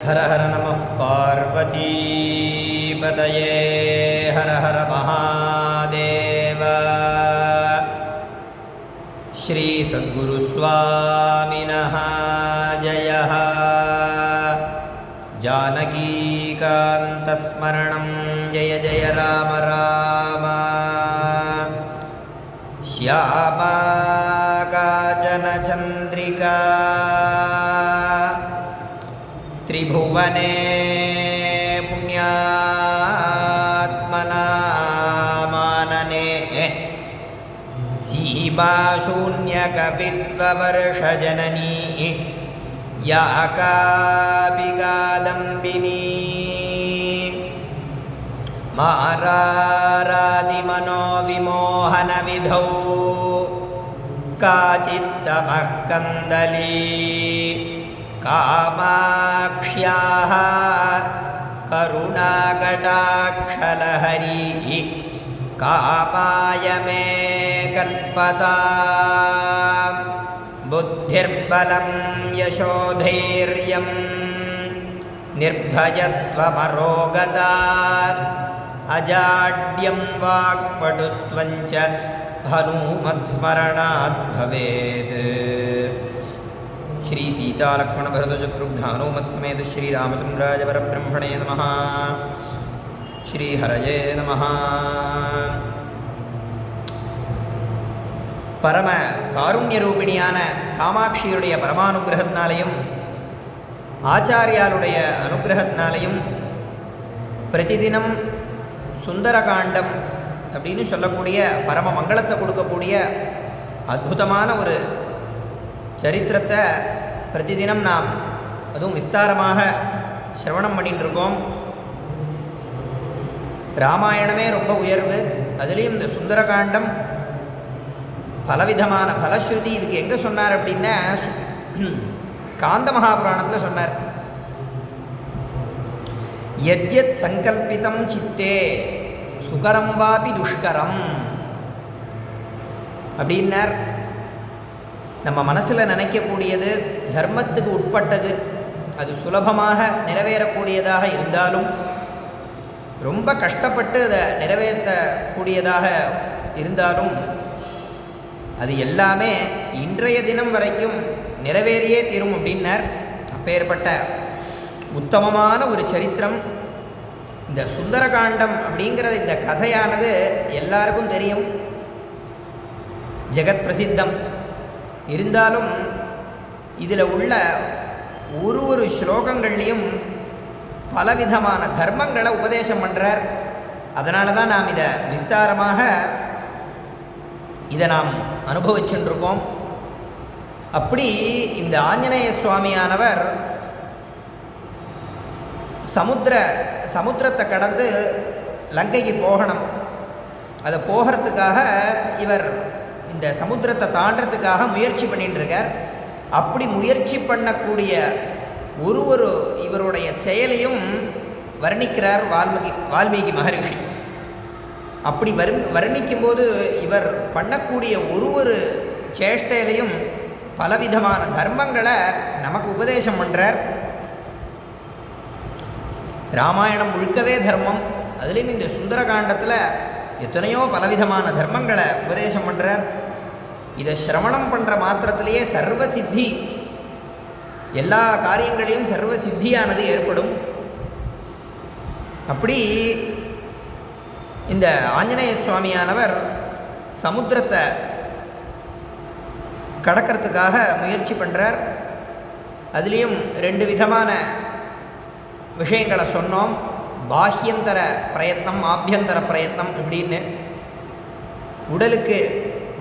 हर हर नमः पार्वतीपतये हर हर महादेव। श्री सद्गुरुस्वामिनः जयः। जानकीकान्तस्मरणं जय जय राम राम। श्यामा काचन चन्द्रिका त्रिभुवने पुण्यात्मनामानने सीमाशून्यकविद्ववर्षजननी या कापि कादम्बिनी मारारादिमनोविमोहनविधौ काचित्तमः कन्दली कामाक्ष्याः करुणाकटाक्षलहरी कामाय मे कल्पतां। बुद्धिर्बलं यशोधैर्यं निर्भयत्वमरोगता अजाड्यं वाक्पटुत्वं च हनुमत्स्मरणात् भवेत्। श्री सीता लक्ष्मण भरत शत्रुघ्न हनुमत् समेत श्री रामचंद्राय परब्रह्मणे नमः। श्री हरये नमः। பரம காருண்யரூபிணியான காமாட்சியுடைய பரமானுகிரகத்தினாலையும் ஆச்சாரியாருடைய அனுகிரகத்தினாலையும் பிரதிதினம் சுந்தரகாண்டம் அப்படின்னு சொல்லக்கூடிய பரம மங்களத்தை கொடுக்கக்கூடிய அற்புதமான ஒரு சரித்திரத்தை பிரதிதினம் நாம் அதுவும் விஸ்தாரமாக சிரவணம் பண்ணிட்டு இருக்கோம். ராமாயணமே ரொம்ப உயர்வு, அதுலேயும் இந்த சுந்தரகாண்டம் பலவிதமான பலஸ்ருதி. இதுக்கு எங்கே சொன்னார் அப்படின்னா ஸ்காந்த மகாபுராணத்தில் சொன்னார். யத்யத் சங்கல்பிதம் சித்தே சுகரம் வாபி துஷ்கரம் அப்படின்னார். நம்ம மனசில் நினைக்கக்கூடியது தர்மத்துக்கு உட்பட்டது, அது சுலபமாக நிறைவேறக்கூடியதாக இருந்தாலும் ரொம்ப கஷ்டப்பட்டு அதை நிறைவேற்றக்கூடியதாக இருந்தாலும் அது எல்லாமே இன்றைய தினம் வரைக்கும் நிறைவேறியே தீரும் அப்படின்னார். அப்பேற்பட்ட உத்தமமான ஒரு சரித்திரம் இந்த சுந்தரகாண்டம் அப்படிங்கிறது. இந்த கதையானது எல்லாருக்கும் தெரியும், ஜெகத் பிரசித்தம். இருந்தாலும் இதில் உள்ள ஒரு ஸ்லோகங்கள்லேயும் பலவிதமான தர்மங்களை உபதேசம் பண்ணுறார். அதனால தான் நாம் இதை விஸ்தாரமாக நாம் அனுபவிச்சுருக்கோம். அப்படி இந்த ஆஞ்சநேய சுவாமியானவர் சமுத்திரத்தை கடந்து லங்கைக்கு போகணும். அதை போகிறதுக்காக இவர் இந்த சமுத்திரத்தை தாண்டறதுக்காக முயற்சி பண்ணிட்டு இருக்கார். அப்படி முயற்சி பண்ணக்கூடிய ஒரு இவருடைய செயலையும் வர்ணிக்கிறார் வால்மீகி மகரிஷி. அப்படி வர்ணிக்கும்போது இவர் பண்ணக்கூடிய ஒரு சேஷ்டையிலையும் பலவிதமான தர்மங்களை நமக்கு உபதேசம் பண்ணுறார். ராமாயணம் முழுக்கவே தர்மம், அதுலேயும் இந்த சுந்தரகாண்டத்தில் எத்தனையோ பலவிதமான தர்மங்களை உபதேசம் பண்ணுறார். இதை சிரவணம் பண்ணுற மாத்திரத்திலேயே சர்வ சித்தி, எல்லா காரியங்களையும் சர்வ சித்தியானது ஏற்படும். அப்படி இந்த ஆஞ்சநேய சுவாமியானவர் சமுத்திரத்தை கடக்கிறதுக்காக முயற்சி பண்ணுறார். அதுலேயும் 2 விதமான விஷயங்களை சொன்னோம். பாஹ்யந்தர பிரயத்னம், ஆபியந்தர பிரயத்னம் இப்படின்னு. உடலுக்கு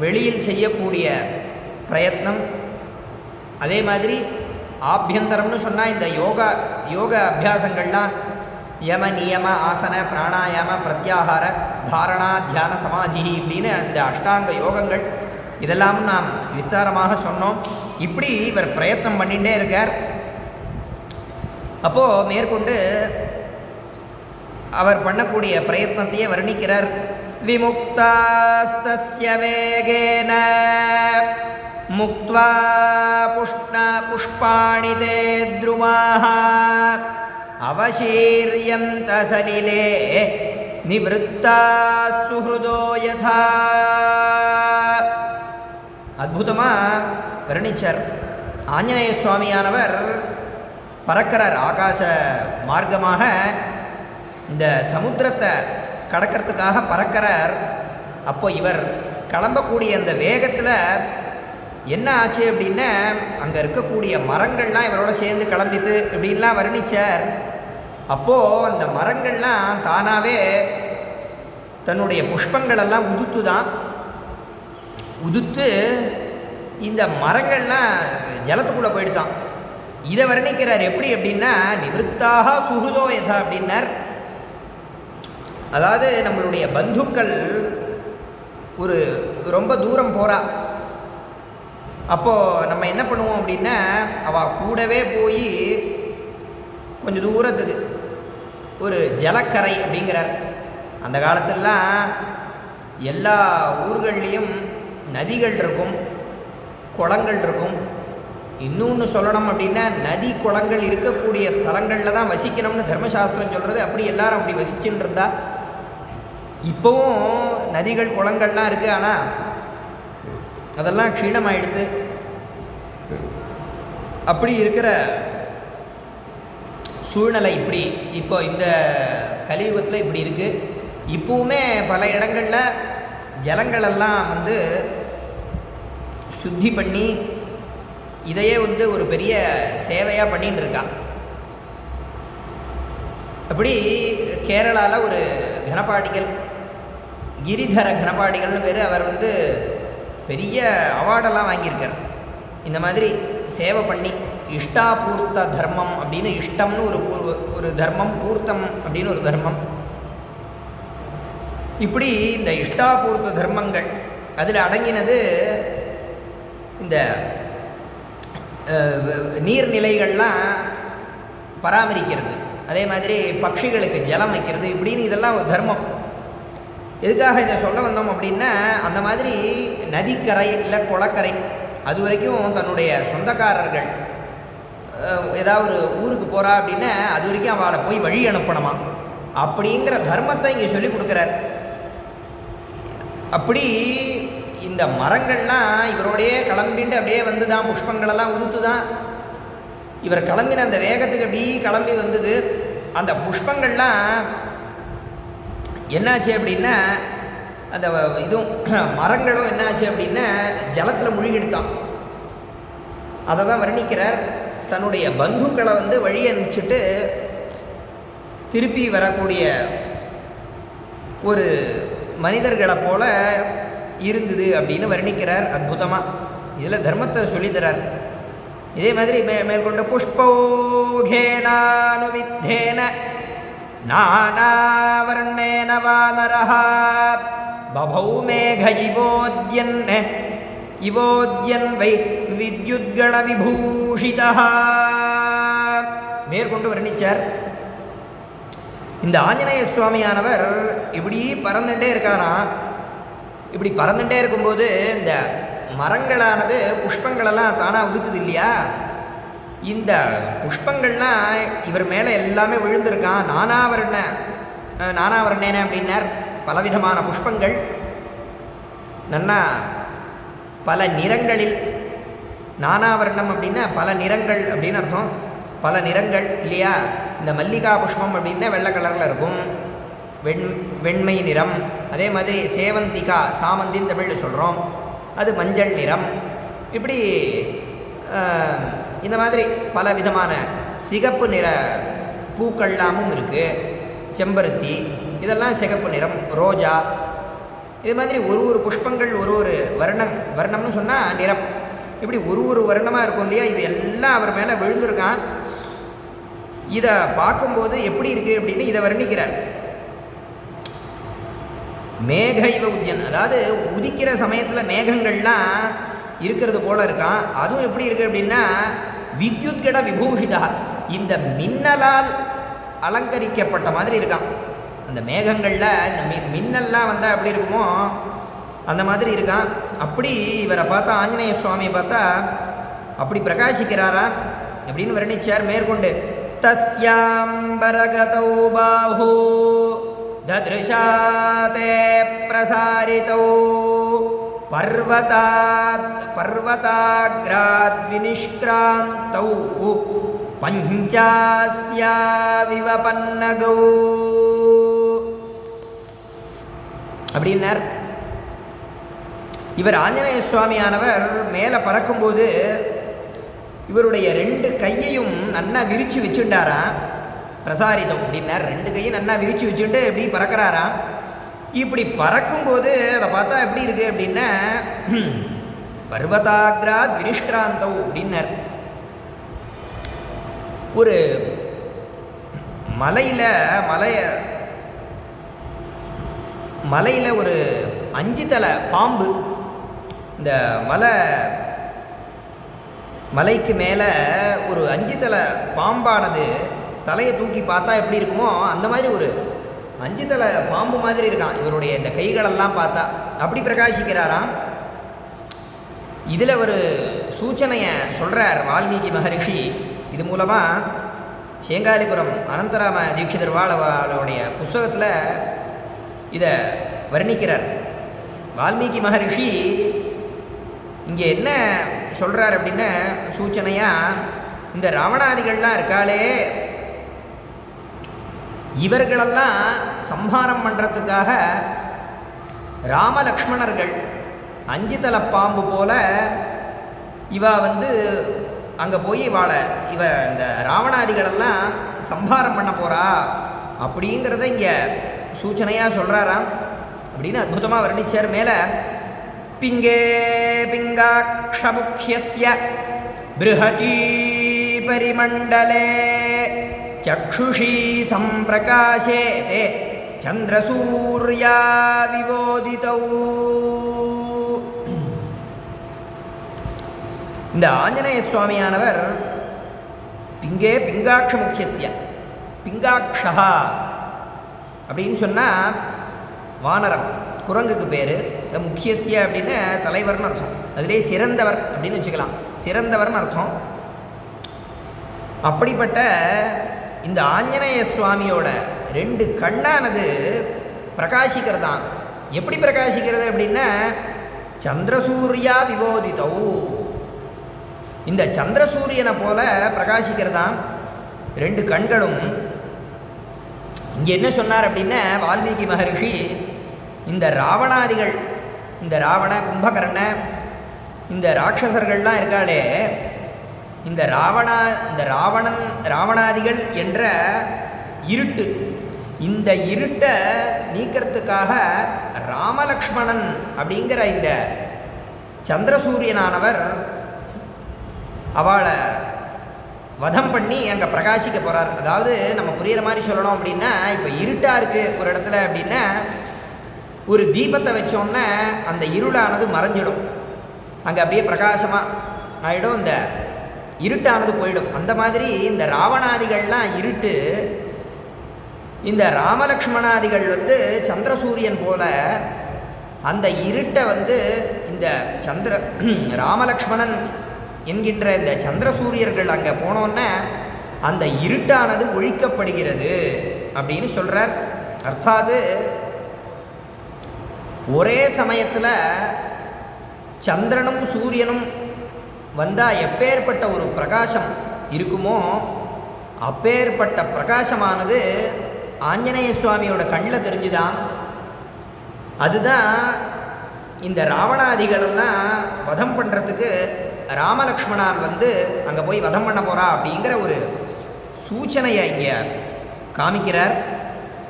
வெளியில் செய்யக்கூடிய பிரயத்னம், அதே மாதிரி ஆபியந்தரம்னு சொன்னால் இந்த யோக அபியாசங்கள்லாம் யம நியம ஆசன பிராணாயாம பிரத்யாகார தாரணா தியான சமாதி இப்படின்னு இந்த அஷ்டாங்க யோகங்கள் இதெல்லாம் நாம் விஸ்தாரமாக சொன்னோம். இப்படி இவர் பிரயத்னம் பண்ணிகிட்டே இருக்கார். அப்போது மேற்கொண்டு அவர் பண்ணக்கூடிய பிரயத்னத்தையே வர்ணிக்கிறார். விமுக்தாஸ்தஸ்ய வேகேன முக்த்வா புஷ்ணா புஷ்பாணி தே த்ருமாஹ அவசீர்யந்த சலிலே நிவೃத்தா சுஹ்ருதோ யதா. அற்புதமாக வர்ணிச்சார். ஆஞ்சநேய சுவாமியானவர் பறக்கிறார் ஆகாச மார்க்கமாக, இந்த சமுத்திரத்தை கடக்கிறதுக்காக பறக்கிறார். அப்போ இவர் கிளம்பக்கூடிய அந்த வேகத்தில் என்ன ஆச்சு அப்படின்னா, அங்கே இருக்கக்கூடிய மரங்கள்லாம் இவரோட சேர்ந்து கிளம்பிட்டு இப்படின்லாம் வர்ணிச்சார். அப்போது அந்த மரங்கள்லாம் தானாகவே தன்னுடைய புஷ்பங்களெல்லாம் உதுத்து இந்த மரங்கள்லாம் ஜலத்துக்குள்ளே போயிடுதான். இதை வர்ணிக்கிறார். எப்படி அப்படின்னா, நிவೃத்தாக சுஹுதோ யதா அப்படின்னார். அதாவது நம்மளுடைய பந்துக்கள் ஒரு ரொம்ப தூரம் போகிறா, அப்போது நம்ம என்ன பண்ணுவோம் அப்படின்னா, அவள் கூடவே போய் கொஞ்சம் தூரத்துக்கு ஒரு ஜலக்கரை அப்படிங்கிறார். அந்த காலத்திலலாம் எல்லா ஊர்கள்லேயும் நதிகள் இருக்கும், குளங்கள் இருக்கும். இன்னொன்று சொல்லணும் அப்படின்னா, நதி குளங்கள் இருக்கக்கூடிய ஸ்தலங்களில் தான் வசிக்கணும்னு தர்மசாஸ்திரம் சொல்கிறது. அப்படி எல்லாரும் அப்படி வசிச்சுன்னு இருந்தா. இப்போவும் நதிகள் குளங்கள்லாம் இருக்குது, ஆனால் அதெல்லாம் க்ஷீணமாயிடுத்து. அப்படி இருக்கிற சூழ்நிலை இப்படி இப்போ இந்த கலியுகத்தில் இப்படி இருக்குது. இப்போவுமே பல இடங்களில் ஜலங்களெல்லாம் சுத்தி பண்ணி இதையே ஒரு பெரிய சேவையாக பண்ணின்னு இருக்கா. அப்படி கேரளாவில் ஒரு கனபாடிகள், கிரிதர கனபாடிகள்னு பேர், அவர் பெரிய அவார்டெல்லாம் வாங்கியிருக்கார். இந்த மாதிரி சேவை பண்ணி இஷ்டாபூர்த்த தர்மம் அப்படின்னு, இஷ்டம்னு ஒரு தர்மம், பூர்த்தம் அப்படின்னு ஒரு தர்மம். இப்படி இந்த இஷ்டாபூர்த்த தர்மங்கள் அதில் அடங்கினது இந்த நீர்நிலைகள்லாம் பராமரிக்கிறது, அதே மாதிரி பட்சிகளுக்கு ஜலம் வைக்கிறது, இப்படின்னு இதெல்லாம் ஒரு தர்மம். எதுக்காக இதை சொல்ல வந்தோம் அப்படின்னா, அந்த மாதிரி நதிக்கரை இல்லை குளக்கரை அது வரைக்கும் தன்னுடைய சொந்தக்காரர்கள் ஏதாவது ஒரு ஊருக்கு போகிறா அப்படின்னா அது வரைக்கும் அவளை போய் வழி அனுப்பணுமா அப்படிங்கிற தர்மத்தை இங்கே சொல்லி கொடுக்குறார். அப்படி இந்த மரங்கள்லாம் இவரோடையே கிளம்பிட்டு அப்படியே தான் புஷ்பங்களெல்லாம் உதுத்து தான் இவர் கிளம்பின அந்த வேகத்துக்கு அப்படி கிளம்பி வந்தது. அந்த புஷ்பங்கள்லாம் என்னாச்சு அப்படின்னா, அந்த இதுவும் மரங்களும் என்னாச்சு அப்படின்னா ஜலத்தில் முழுகிடுத்தான். அதை தான் வர்ணிக்கிறார். தன்னுடைய பந்துக்களை வழி அனுப்பிச்சிட்டு திருப்பி வரக்கூடிய ஒரு மனிதர்களை போல இருந்தது அப்படின்னு வர்ணிக்கிறார் அற்புதமாக. இதில் தர்மத்தை சொல்லித்தரார். இதே மாதிரி மேற்கொண்ட புஷ்போகேனானுவித்தேன நானாவர்ணேன வானரஹ பபௌ மேக இவோத்யன் வை வித்யுத்கண விபூஷிதஹ. மேற்கொண்டு வர்ணிச்சார். இந்த ஆஞ்சநேய சுவாமியானவர் இப்படி பறந்துட்டே இருக்காராம். இப்படி பறந்துட்டே இருக்கும்போது இந்த மரங்களானது புஷ்பங்களெல்லாம் தானாக உதுத்துது இல்லையா, இந்த புஷ்பங்கள்லாம் இவர் மேலே எல்லாமே விழுந்திருக்கான். நானாவரணேன அப்படின்னார். பலவிதமான புஷ்பங்கள், நன்னா பல நிறங்களில். நானாவரணம் அப்படின்னா பல நிறங்கள் அப்படின்னு அர்த்தம். பல நிறங்கள் இல்லையா. இந்த மல்லிகா புஷ்பம் அப்படின்னா வெள்ளை கலரில் இருக்கும், வெண்மை நிறம். அதே மாதிரி சேவந்திகா, சாமந்தின்னு தமிழில் சொல்கிறோம், அது மஞ்சள் நிறம். இப்படி இந்த மாதிரி பல விதமான சிகப்பு நிற பூக்கள்லாமும் இருக்குது. செம்பருத்தி இதெல்லாம் சிகப்பு நிறம், ரோஜா. இது மாதிரி ஒரு புஷ்பங்கள் ஒரு வர்ணம்னு சொன்னால் நிறம். இப்படி ஒரு வர்ணமாக இருக்கும் இல்லையா. இது எல்லாம் அவர் மேலே விழுந்திருக்கான். இதை பார்க்கும்போது எப்படி இருக்குது அப்படின்னு இதை வர்ணிக்கிறார். மேக இவ உத்யன், அதாவது உதிக்கிற சமயத்தில் மேகங்கள்லாம் இருக்கிறது போல இருக்கான். அதுவும் எப்படி இருக்குது அப்படின்னா வித்யுத்கட விபூஷிதா, இந்த மின்னலால் அலங்கரிக்கப்பட்ட மாதிரி இருக்கான். அந்த மேகங்களில் இந்த மின்னல்லாம் வந்தால் எப்படி இருக்குமோ அந்த மாதிரி இருக்கான். அப்படி இவரை பார்த்தா, ஆஞ்சநேய சுவாமியை பார்த்தா அப்படி பிரகாசிக்கிறாரா அப்படின்னு வர்ணிச்சார். மேற்கொண்டு तस्याम्बरगतौ बाहू ददृशा ते प्रसारितौ पर्वताग्राद्विनिष्क्रान्तौ பஞ்சாஸ்யாவிவ பன்னகௌ அப்படின்னார். இவர் ஆஞ்சநேய சுவாமியானவர் மேலே பறக்கும்போது இவருடைய 2 கையையும் நன்னா விரித்து வச்சுட்டாராம். பிரசாரிதம் அப்படின்னார். 2 கையும் நன்னா விரித்து வச்சுட்டு எப்படி பறக்கிறாராம். இப்படி பறக்கும்போது அதை பார்த்தா எப்படி இருக்குது அப்படின்னா பர்வதாக்ராத் வினிஷ்கிராந்தவ் அப்படின்னார். ஒரு மலையில் ஒரு 5 தலை பாம்பு, இந்த மலைக்கு மேலே ஒரு 5 தலை பாம்பானது தலையை தூக்கி பார்த்தா எப்படி இருக்குமோ அந்த மாதிரி ஒரு 5 தலை பாம்பு மாதிரி இருக்கான் இவருடைய இந்த கைகளெல்லாம் பார்த்தா. அப்படி பிரகாசிக்கிறாராம். இதில் ஒரு சூச்சனையை சொல்கிறார் வால்மீகி மகரிஷி. இது மூலமாக சேங்காலிபுரம் அனந்தராம தீட்சிதர் அவருடைய புஸ்தகத்தில் இதை வர்ணிக்கிறார். வால்மீகி மகரிஷி இங்கே என்ன சொல்கிறார் அப்படின்னா சூச்சனையாக, இந்த ராவணாதிகள்லாம் இருக்காளே இவர்களெல்லாம் சம்ஹாரம் பண்ணுறதுக்காக ராமலக்ஷ்மணர்கள் 5 தலை பாம்பு போல அங்கே போய் இந்த ராவணாதிகளெல்லாம் சம்ஹாரம் பண்ண போகிறா அப்படிங்கிறத இங்கே சூச்சனையாக சொல்கிறாராம். அப்படின்னு அற்புதமாக வர்ணிச்சார். மேலே பிங்கே பிங்காட்சமுக்கியஸ்ய ப்ருஹதி பரிமண்டலே சக்ஷுஷி சம்பிரகாசேதே சந்திரசூர்யா விவோதிதௌ. இந்த ஆஞ்சநேய சுவாமியானவர் பிங்கே பிங்காட்ச முக்கியஸ்ய, பிங்காட்சா அப்படின்னு சொன்னால் வானரம், குரங்குக்கு பேர். முக்கியஸ்ய அப்படின்னு தலைவர்னு அர்த்தம். அதிலே சிறந்தவர் அப்படின்னு வச்சுக்கலாம், சிறந்தவர்னு அர்த்தம். அப்படிப்பட்ட இந்த ஆஞ்சநேய சுவாமியோட 2 கண்ணானது பிரகாசிக்கிறதான். எப்படி பிரகாசிக்கிறது அப்படின்னா சந்திரசூர்யா விவோதிதௌ, இந்த சந்திரசூரியனை போல பிரகாசிக்கிறதாம் 2 கண்களும். இங்கே என்ன சொன்னார் அப்படின்னா வால்மீகி மகரிஷி, இந்த ராவணாதிகள், இந்த கும்பகர்ண, இந்த ராட்சசர்கள்லாம் இருக்காளே, இந்த ராவணாதிகள் என்ற இருட்டு, இந்த இருட்டை நீக்கிறதுக்காக ராமலக்ஷ்மணன் அப்படிங்கிற இந்த சந்திரசூரியனானவர் அவளை வதம் பண்ணி அங்கே பிரகாசிக்க போகிறார். அதாவது நம்ம புரிகிற மாதிரி சொல்லணும் அப்படின்னா, இப்போ இருட்டாக இருக்குது ஒரு இடத்துல அப்படின்னா ஒரு தீபத்தை வச்சோன்னே அந்த இருளானது மறைஞ்சிடும், அங்கே அப்படியே பிரகாசமாக ஆகிடும், இந்த இருட்டானது போயிடும். அந்த மாதிரி இந்த ராவணாதிகள்லாம் இருட்டு, இந்த ராமலக்ஷ்மணாதிகள் சந்திரசூரியன் போல அந்த இருட்டை இந்த ராமலக்ஷ்மணன் என்கின்ற இந்த சந்திரசூரியர்கள் அங்கே போனோன்னே அந்த இருட்டானது ஒழிக்கப்படுகிறது அப்படின்னு சொல்கிறார். அர்த்தாது ஒரே சமயத்தில் சந்திரனும் சூரியனும் வந்தால் எப்பேற்பட்ட ஒரு பிரகாசம் இருக்குமோ அப்பேற்பட்ட பிரகாசமானது ஆஞ்சநேய சுவாமியோட கண்ணில் தெரிஞ்சுதான். அதுதான் இந்த ராவணாதிகளெல்லாம் வதம் பண்ணுறதுக்கு ராமலக்ஷ்மணான் அங்கே போய் வதம் பண்ண போகிறா அப்படிங்கிற ஒரு சூச்சனையை இங்கே காமிக்கிறார்.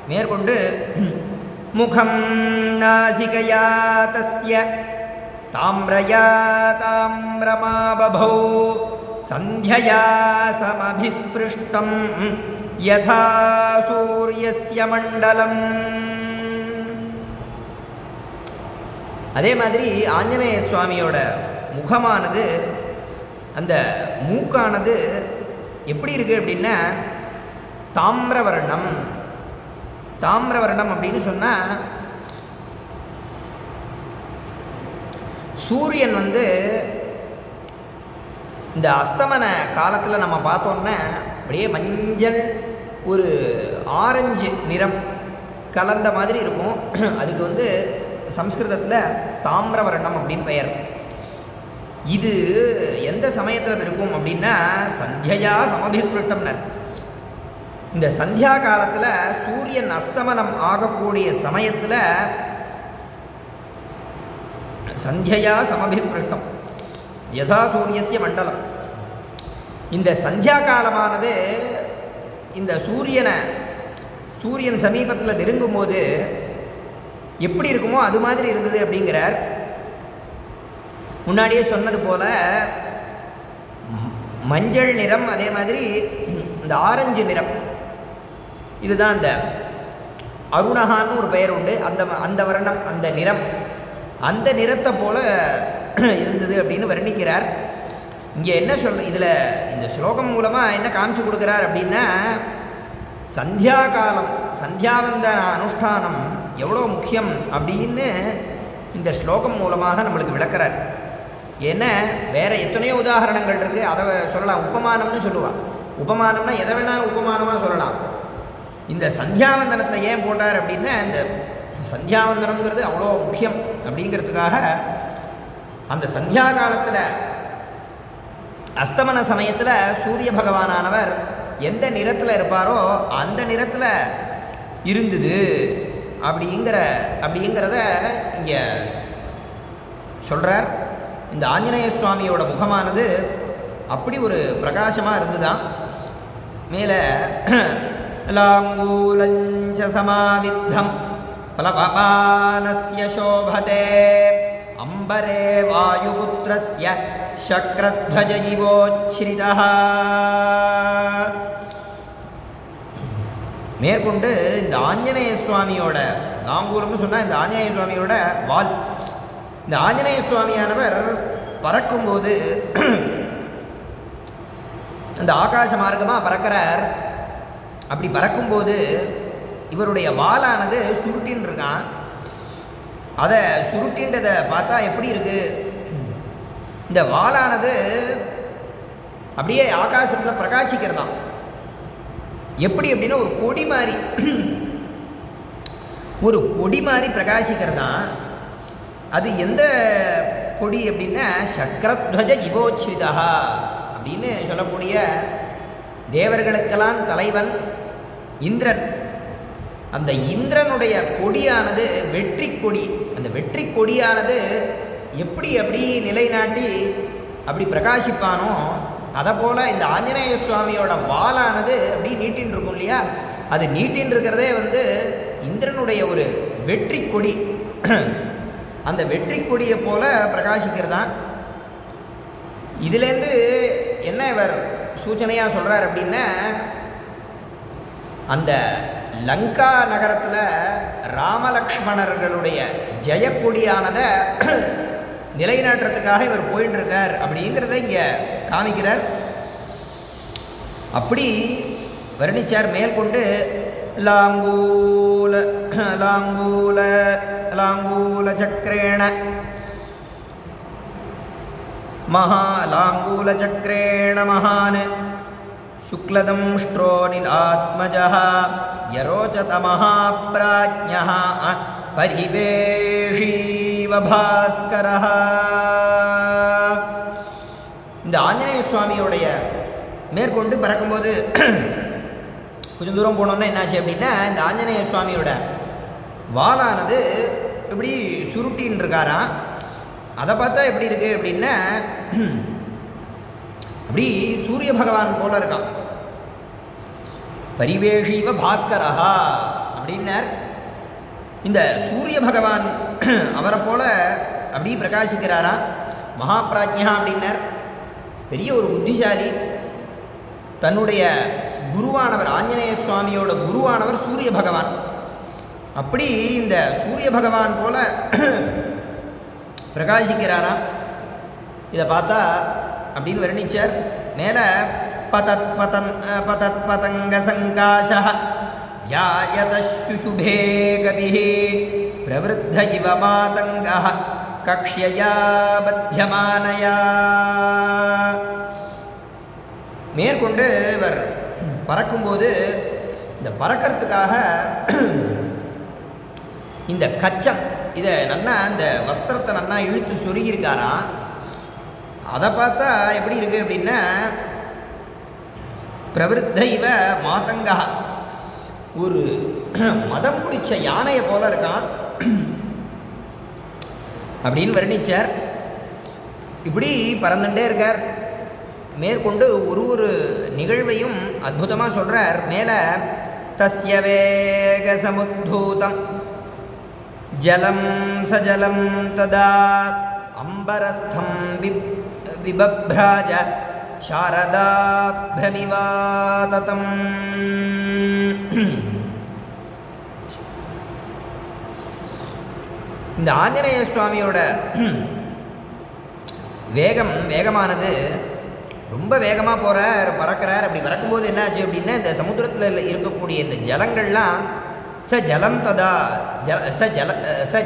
மேற்கொண்டு முகம் நாசிகயா தஸ்ய தாம்ரயா தாம்ரமாபபௌ சந்தியா சமபிஸ்பிருஷ்டம் யதா சூரியஸ்ய மண்டலம். அதே மாதிரி ஆஞ்சநேய சுவாமியோட முகமானது, அந்த மூக்கானது எப்படி இருக்குது அப்படின்னா தாமிரவர்ணம். தாமிரவர்ணம் அப்படின்னு சொன்னால் சூரியன் இந்த அஸ்தமன காலத்தில் நம்ம பார்த்தோன்னா அப்படியே மஞ்சள் ஒரு ஆரஞ்சு நிறம் கலந்த மாதிரி இருக்கும். அதுக்கு சம்ஸ்கிருதத்தில் தாமிரவர்ணம் அப்படின்னு பெயர். இது எந்த சமயத்தில் இருக்கும் அப்படின்னா சந்தியா சமபிஸ்பிருஷ்டம்னர். இந்த சந்தியா காலத்தில் சூரியன் அஸ்தமனம் ஆகக்கூடிய சமயத்தில் சந்தியா சமபிஸ்பிருஷ்டம் யதா சூரியஸ்ய மண்டலம். இந்த சந்தியா காலமானது இந்த சூரியன் சமீபத்தில் நெருங்கும் போது எப்படி இருக்குமோ அது மாதிரி இருந்தது அப்படிங்கிறார். முன்னாடியே சொன்னது போல மஞ்சள் நிறம், அதே மாதிரி இந்த ஆரஞ்சு நிறம், இதுதான் அந்த அருணகான்னு ஒரு பெயர் உண்டு. அந்த வர்ணம், அந்த நிறம், அந்த நிறத்தை போல இருந்தது அப்படின்னு வர்ணிக்கிறார். இங்கே என்ன இதில் இந்த ஸ்லோகம் மூலமாக என்ன காமிச்சு கொடுக்குறார் அப்படின்னா சந்தியா காலம், சந்தியாவந்தன அனுஷ்டானம் எவ்வளோ முக்கியம் அப்படின்னு இந்த ஸ்லோகம் மூலமாக நம்மளுக்கு விளக்குறார். ஏன்னா வேறு எத்தனையோ உதாரணங்கள் இருக்குது, அதை சொல்லலாம். உபமானம்னு சொல்லுவாள். உபமானம்னா எதை வேணாலும் உபமானமாக சொல்லலாம். இந்த சந்தியாவந்தனத்தை ஏன் போட்டார் அப்படின்னா இந்த சந்தியாவந்தனங்கிறது அவ்வளோ முக்கியம் அப்படிங்கிறதுக்காக அந்த சந்தியா காலத்தில் அஸ்தமன சமயத்தில் சூரிய பகவானானவர் எந்த நிறத்தில் இருப்பாரோ அந்த நிறத்தில் இருந்தது அப்படிங்கிறத இங்கே சொல்கிறார். இந்த ஆஞ்சநேய சுவாமியோட முகமானது அப்படி ஒரு பிரகாசமாக இருந்துதான். மேலே லாங்கூலஞ்ச சமாவித்தம் பலபானஸ்ய சோபதே அம்பரே வாயுபுத்திரஸ்ய சக்ரத்வஜ ஜீவோச்ரிதः. மேற்கொண்டு இந்த ஆஞ்சநேய சுவாமியோட லாங்கூலம்னு சொன்னால் இந்த ஆஞ்சநேய சுவாமியோட வால். இந்த ஆஞ்சநேய சுவாமியானவர் பறக்கும்போது அந்த ஆகாச மார்க்கமாக பறக்கிறார். அப்படி பறக்கும்போது இவருடைய வாலானது சுருட்டின்னு இருக்கான். அதை சுருட்டின்றதை பார்த்தா எப்படி இருக்கு, இந்த வாலானது அப்படியே ஆகாசத்தில் பிரகாசிக்கிறதாம். எப்படி அப்படின்னா ஒரு கொடி மாதிரி பிரகாசிக்கிறதான். அது எந்த கொடி அப்படின்னா சக்கரத்வஜ ஜிவோச்ரிதா அப்படின்னு சொல்லக்கூடிய தேவர்களுக்கெல்லாம் தலைவன் இந்திரன். அந்த இந்திரனுடைய கொடியானது வெற்றி கொடி. அந்த வெற்றி கொடியானது அப்படி நிலைநாட்டி அப்படி பிரகாசிப்பானோ அதை போல் இந்த ஆஞ்சநேய சுவாமியோட வாலானது அப்படி நீட்டின்னு இருக்கும் இல்லையா, அது நீட்டின்னு இருக்கிறதே இந்திரனுடைய ஒரு வெற்றி கொடி. அந்த வெற்றி கொடியை போல பிரகாசிக்கிறதான். இதுலேருந்து என்ன இவர் சூச்சனையாக சொல்கிறார் அப்படின்னா அந்த லங்கா நகரத்தில் ராமலக்ஷ்மணர்களுடைய ஜெயக்கொடியானதை நிலைநாட்டுறதுக்காக இவர் போயிட்டு இருக்கார் அப்படிங்கிறத இங்கே காமிக்கிறார். அப்படி வர்ணிச்சார். மேற்கொண்டு லாங்கூல லாங்கூல லாங்கூல சக்கரேண லாங்கூல சக்கரேண மகான் சுக்லதம்ஷ்ட்ரோ நிலாத்மஜः யரோச்சத மகாப்ராஜ்ஞः பரிவேஷீவ பாஸ்கரः. இந்த ஆஞ்சநேய சுவாமியோடைய மேற்கொண்டு பறக்கும்போது கொஞ்சம் தூரம் போனோன்னா என்னாச்சு அப்படின்னா இந்த ஆஞ்சநேய சுவாமியோட வாலானது இப்படி சுருட்டின்னு இருக்காராம். அதை பார்த்தா எப்படி இருக்குது அப்படின்னா அப்படி சூரிய பகவான் போல இருக்கான். பரிவேஷீவ பாஸ்கரஹா அப்படின்னார். இந்த சூரிய பகவான் அவரை போல அப்படி பிரகாசிக்கிறாரா. மகாபிராஜ்யா அப்படின்னார். பெரிய ஒரு புத்திசாலி. தன்னுடைய குருவானவர் ஆஞ்சநேய சுவாமியோட குருவானவர் சூரிய பகவான். அப்படி இந்த சூரிய பகவான் போல பிரகாசிக்கிறாராம். இதை பார்த்தா அப்படின்னு வர்ணிச்சார். மேலே பதத் பதங்க சங்காஷः யாயதசுஷுபே கபிः பிரவருத்த இவ மாதங்கः கக்ஷ்யயா பத்யமானயா. மேற்கொண்டு இவர் பறக்கும்போது இந்த பறக்கிறதுக்காக இந்த கச்சம் இதை நன்னா இந்த வஸ்திரத்தை நன்னா இழுத்து சொருகியிருக்காராம். அதை பார்த்தா எப்படி இருக்குது அப்படின்னா, பிரவருத்த இவ மாதங்கா, ஒரு மதம் பிடிச்ச யானையை போல இருக்கான் அப்படின்னு வர்ணிச்சார். இப்படி பறந்துட்டே இருக்கார். மேற்கொண்டு ஒரு நிகழ்வையும் அற்புதமாக சொல்கிறார். மேலே தஸ்ய வேக சமுத்தூதம் ஜலம் சஜலம் ததா அம்பரஸ்தம் விபப்ராஜ சாரதாப்ரமிவாததம். இந்த ஆஞ்சநேய சுவாமியோட வேகமானது ரொம்ப வேகமாக போகிறார், பறக்கிறார். அப்படி பறக்கும்போது என்னாச்சு அப்படின்னா, இந்த சமுத்திரத்தில் இருக்கக்கூடிய இந்த ஜலங்கள்லாம் ஜலம் ததா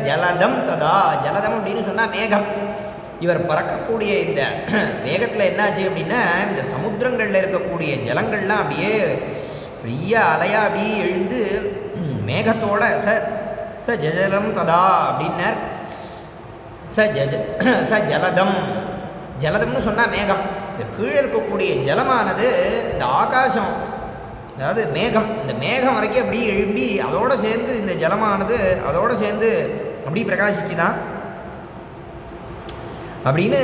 ஜலதம் ததா, ஜலதம் அப்படின்னு சொன்னால் மேகம். இவர் பறக்கக்கூடிய இந்த வேகத்தில் என்னாச்சு அப்படின்னா, இந்த சமுத்திரங்களில் இருக்கக்கூடிய ஜலங்கள்லாம் அப்படியே பெரிய அலையாக அப்படியே எழுந்து மேகத்தோட ஜலம் ததா அப்படின்னார். ஜலதம், ஜலதம்னு சொன்னால் மேகம். இந்த கீழே இருக்கக்கூடிய ஜலமானது இந்த ஆகாசம், அதாவது மேகம், இந்த மேகம் வரைக்கும் அப்படி எழும்பி அதோடு சேர்ந்து இந்த ஜலமானது அதோடு சேர்ந்து அப்படி பிரகாசிச்சு தான் அப்படின்னு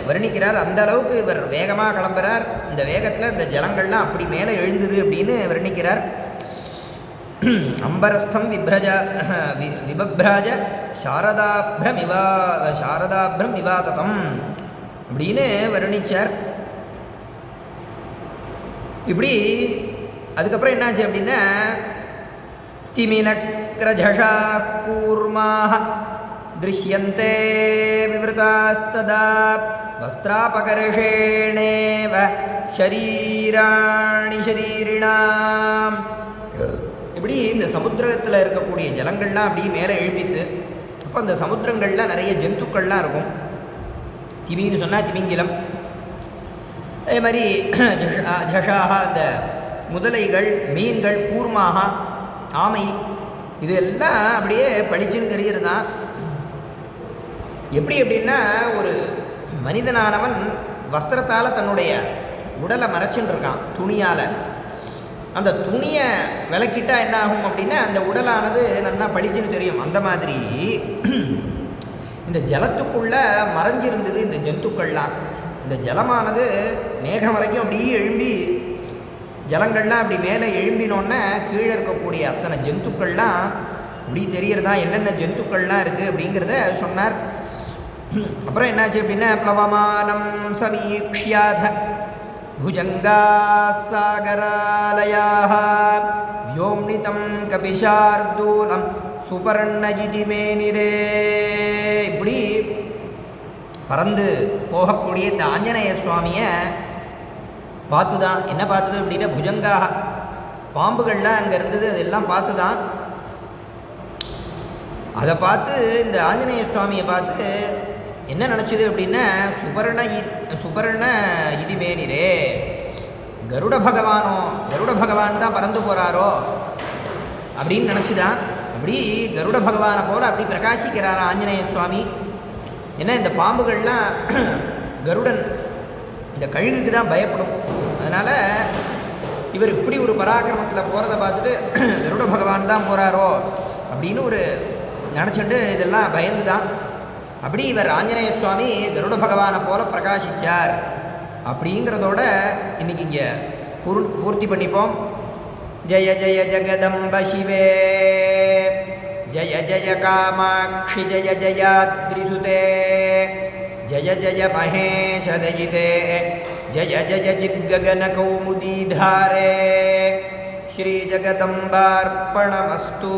வர்ணிக்கிறார். அந்த அளவுக்கு இவர் வேகமாக கிளம்புறார். இந்த வேகத்தில் இந்த ஜலங்கள்லாம் அப்படி மேலே எழுந்துது அப்படின்னு வர்ணிக்கிறார். அம்பரஸ்தம் விபப்ராஜ சாரதாப்ரம் விவாததம் அப்படின்னு வர்ணிச்சார். இப்படி அதுக்கப்புறம் என்னாச்சு அப்படின்னா, திமினக்ரஜஷா கூர்மாக திருஷ்யந்தே விவృతాஸ்ததா வஸ்திராபகர்ஷேணேவ ஷரீராணி ஷரீரிணாம். இப்படி இந்த சமுத்திரத்தில் இருக்கக்கூடிய ஜலங்கள்லாம் அப்படியே மேலே எழுப்பித்து, அப்போ அந்த சமுத்திரங்களில் நிறைய ஜந்துக்கள்லாம் இருக்கும். திமின்னு சொன்னால் திமிங்கிலம், அதே மாதிரி ஜஷாக அந்த முதலைகள், மீன்கள், கூர்மாக, ஆமை, இது எல்லாம் அப்படியே பளிச்சுன்னு தெரிகிறது தான். எப்படி அப்படின்னா, ஒரு மனிதனானவன் வஸ்திரத்தால் தன்னுடைய உடலை மறைச்சுன்னு இருக்கான் துணியால். அந்த துணியை விளக்கிட்டால் என்ன ஆகும் அப்படின்னா, அந்த உடலானது நல்லா பளிச்சுன்னு தெரியும். அந்த மாதிரி இந்த ஜலத்துக்குள்ளே மறைஞ்சிருந்தது இந்த ஜந்துக்கள்லாம். இந்த ஜலமானது மேகம் வரைக்கும் அப்படியே எழும்பி, ஜலங்கள்லாம் அப்படி மேலே எழும்பினோன்னே கீழே இருக்கக்கூடிய அத்தனை ஜந்துக்கள்லாம் அப்படி தெரிகிறதா, என்னென்ன ஜந்துக்கள்லாம் இருக்குது அப்படிங்கிறத சொன்னார். அப்புறம் என்னாச்சு அப்படின்னா, ப்ளவமானம் சமீக்ஷ்யாத புஜங்கா சாகராலயாக வ்யோம்னிதம் கபிஷார்தூலம் சுபர்ணஜிதி மேனிரே. இப்படி பறந்து போகக்கூடிய இந்த ஆஞ்சநேய சுவாமியை பார்த்து தான், என்ன பார்த்தது அப்படின்னா, புஜங்காக பாம்புகள்லாம் அங்கே இருந்தது, அதெல்லாம் பார்த்து தான். அதை பார்த்து இந்த ஆஞ்சநேய சுவாமியை பார்த்து என்ன நினச்சிது அப்படின்னா, சுபர்ண இது மேனிரே, கருட பகவான் தான் பறந்து போகிறாரோ அப்படின்னு நினச்சிதான். அப்படி கருட பகவானை போல அப்படி பிரகாசிக்கிறாரா ஆஞ்சநேய சுவாமி. ஏன்னா இந்த பாம்புகள்லாம் கருடன், இந்த கழுகுக்கு தான் பயப்படும். அதனால் இவர் இப்படி ஒரு பராக்கிரமத்தில் போகிறத பார்த்துட்டு கருட பகவான் தான் போகிறாரோ அப்படின்னு ஒரு நினச்சிட்டு இதெல்லாம் பயந்து தான். அப்படி இவர் ஆஞ்சநேய சுவாமி கருட பகவானை போல பிரகாசித்தார் அப்படிங்கிறதோட இன்றைக்கி இங்கே பூர்த்தி பண்ணிப்போம். ஜய ஜய ஜகதம்ப சிவே, ஜய ஜய காமாட்சி, ஜய ஜயாத்ரிசுதே, ஜய ஜய மகேஷதயிதே, ஜய ஜய ஜிக்ககன கௌமுதீதாரே. ஸ்ரீ ஜகதம்பார்ப்பணமஸ்து.